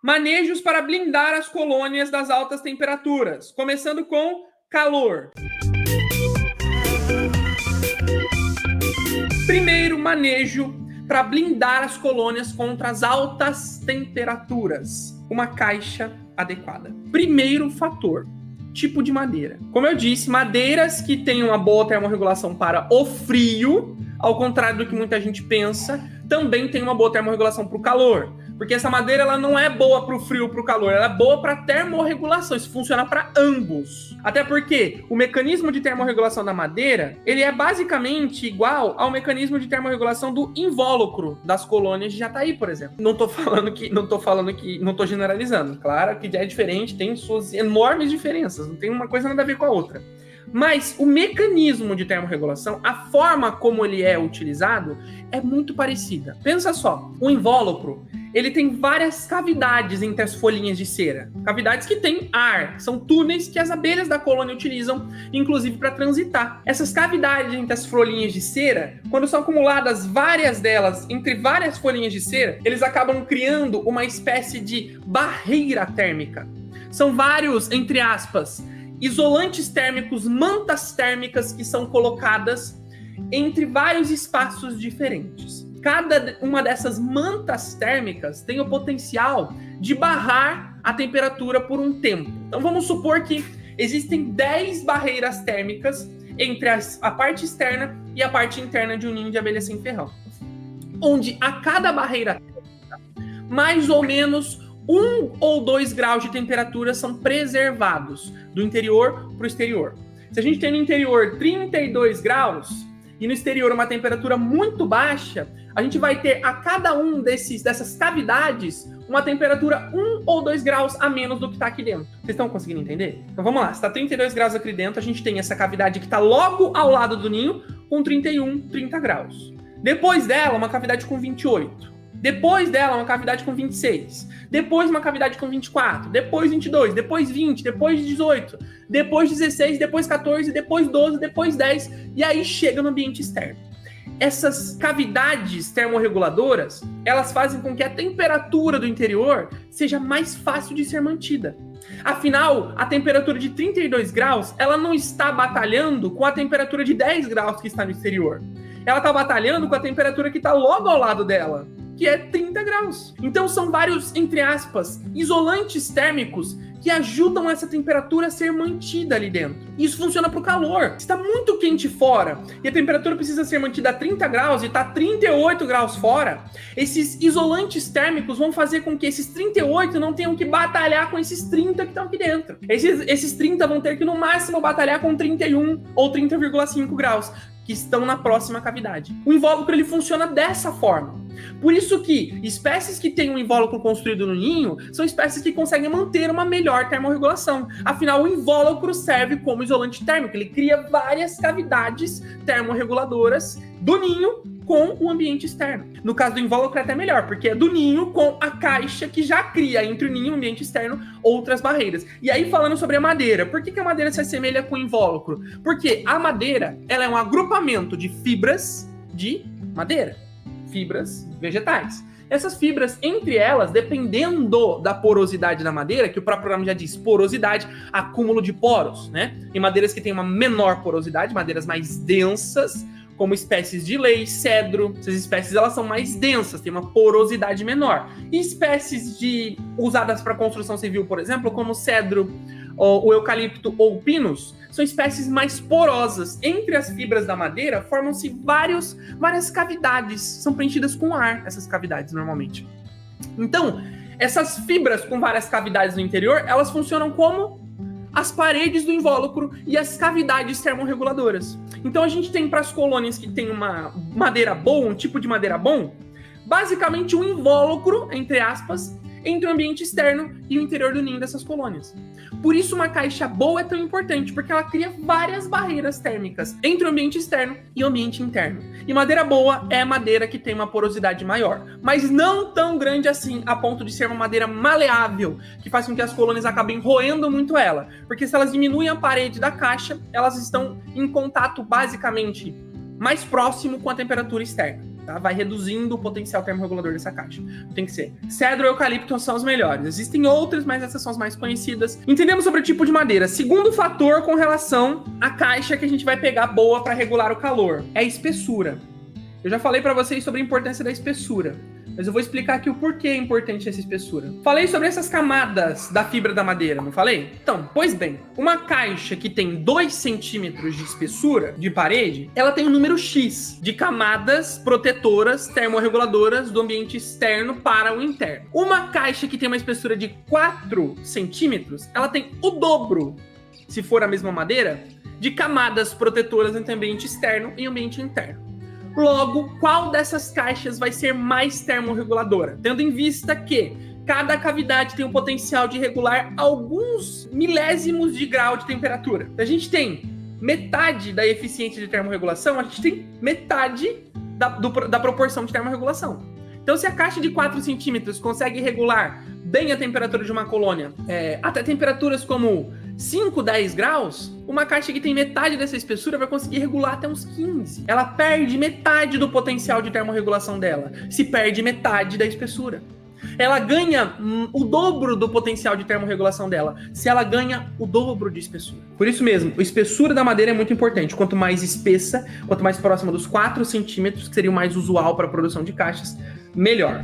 Manejos para blindar as colônias das altas temperaturas, começando com calor. Primeiro manejo para blindar as colônias contra as altas temperaturas. Uma caixa adequada. Primeiro fator, tipo de madeira. Como eu disse, madeiras que têm uma boa termorregulação para o frio, ao contrário do que muita gente pensa, também tem uma boa termorregulação para o calor. Porque essa madeira ela não é boa para o frio ou para o calor, ela é boa para termorregulação. Isso funciona para ambos. Até porque o mecanismo de termorregulação da madeira, ele é basicamente igual ao mecanismo de termorregulação do invólucro das colônias de Jataí, por exemplo. Não tô generalizando. Claro que já é diferente, tem suas enormes diferenças, não tem uma coisa nada a ver com a outra. Mas o mecanismo de termorregulação, a forma como ele é utilizado, é muito parecida. Pensa só, o invólucro, ele tem várias cavidades entre as folhinhas de cera. Cavidades que têm ar, são túneis que as abelhas da colônia utilizam, inclusive para transitar. Essas cavidades entre as folhinhas de cera, quando são acumuladas várias delas entre várias folhinhas de cera, eles acabam criando uma espécie de barreira térmica. São vários, entre aspas, isolantes térmicos, mantas térmicas que são colocadas entre vários espaços diferentes. Cada uma dessas mantas térmicas tem o potencial de barrar a temperatura por um tempo. Então vamos supor que existem 10 barreiras térmicas entre a parte externa e a parte interna de um ninho de abelha sem ferrão, onde a cada barreira térmica, mais ou menos 1 ou 2 graus de temperatura são preservados do interior para o exterior. Se a gente tem no interior 32 graus e no exterior uma temperatura muito baixa, a gente vai ter a cada um dessas cavidades uma temperatura 1 ou 2 graus a menos do que está aqui dentro. Vocês estão conseguindo entender? Então vamos lá, se está 32 graus aqui dentro, a gente tem essa cavidade que está logo ao lado do ninho com 31, 30 graus. Depois dela, uma cavidade com 28. Depois dela, uma cavidade com 26. Depois, uma cavidade com 24. Depois, 22. Depois, 20. Depois, 18. Depois, 16. Depois, 14. Depois, 12. Depois, 10. E aí chega no ambiente externo. Essas cavidades termorreguladoras, elas fazem com que a temperatura do interior seja mais fácil de ser mantida. Afinal, a temperatura de 32 graus, ela não está batalhando com a temperatura de 10 graus que está no exterior. Ela está batalhando com a temperatura que está logo ao lado dela, que é 30 graus. Então são vários, entre aspas, isolantes térmicos que ajudam essa temperatura a ser mantida ali dentro. Isso funciona para o calor. Se está muito quente fora e a temperatura precisa ser mantida a 30 graus e está 38 graus fora, esses isolantes térmicos vão fazer com que esses 38 não tenham que batalhar com esses 30 que estão aqui dentro. Esses 30 vão ter que, no máximo, batalhar com 31 ou 30,5 graus, que estão na próxima cavidade. O invólucro ele funciona dessa forma. Por isso que espécies que têm um invólucro construído no ninho são espécies que conseguem manter uma melhor termorregulação. Afinal, o invólucro serve como isolante térmico. Ele cria várias cavidades termorreguladoras do ninho com o ambiente externo. No caso do invólucro é até melhor, porque é do ninho com a caixa que já cria entre o ninho e o ambiente externo outras barreiras. E aí falando sobre a madeira, por que a madeira se assemelha com o invólucro? Porque a madeira ela é um agrupamento de fibras de madeira, fibras vegetais. Essas fibras, entre elas, dependendo da porosidade da madeira, que o próprio nome já diz, porosidade, acúmulo de poros, né? Tem madeiras que têm uma menor porosidade, madeiras mais densas, como espécies de lei, cedro. Essas espécies elas são mais densas, têm uma porosidade menor. E espécies usadas para construção civil, por exemplo, como cedro, o eucalipto ou pinos, são espécies mais porosas. Entre as fibras da madeira formam-se várias cavidades, são preenchidas com ar, essas cavidades normalmente. Então, essas fibras com várias cavidades no interior, elas funcionam como as paredes do invólucro e as cavidades termorreguladoras. Então a gente tem para as colônias que tem uma madeira boa, um tipo de madeira bom, basicamente um invólucro, entre aspas, entre o ambiente externo e o interior do ninho dessas colônias. Por isso uma caixa boa é tão importante, porque ela cria várias barreiras térmicas entre o ambiente externo e o ambiente interno. E madeira boa é madeira que tem uma porosidade maior, mas não tão grande assim, a ponto de ser uma madeira maleável, que faz com que as colônias acabem roendo muito ela. Porque se elas diminuem a parede da caixa, elas estão em contato basicamente mais próximo com a temperatura externa. tá? Vai reduzindo o potencial termorregulador dessa caixa. Tem que ser cedro e eucalipto são os melhores. Existem outras, mas essas são as mais conhecidas. Entendemos sobre o tipo de madeira. Segundo fator com relação à caixa que a gente vai pegar boa para regular o calor é a espessura. Eu já falei para vocês sobre a importância da espessura, mas eu vou explicar aqui o porquê é importante essa espessura. Falei sobre essas camadas da fibra da madeira, não falei? Então, pois bem, uma caixa que tem 2 centímetros de espessura de parede, ela tem um número X de camadas protetoras termorreguladoras do ambiente externo para o interno. Uma caixa que tem uma espessura de 4 centímetros, ela tem o dobro, se for a mesma madeira, de camadas protetoras entre ambiente externo e ambiente interno. Logo, qual dessas caixas vai ser mais termorreguladora? Tendo em vista que cada cavidade tem o potencial de regular alguns milésimos de grau de temperatura. A gente tem metade da eficiência de termorregulação, a gente tem metade da proporção de termorregulação. Então, se a caixa de 4 centímetros consegue regular bem a temperatura de uma colônia, até temperaturas como 5, 10 graus, uma caixa que tem metade dessa espessura vai conseguir regular até uns 15. Ela perde metade do potencial de termorregulação dela, se perde metade da espessura. Ela ganha o dobro do potencial de termorregulação dela, se ela ganha o dobro de espessura. Por isso mesmo, a espessura da madeira é muito importante. Quanto mais espessa, quanto mais próxima dos 4 centímetros, que seria o mais usual para a produção de caixas, melhor.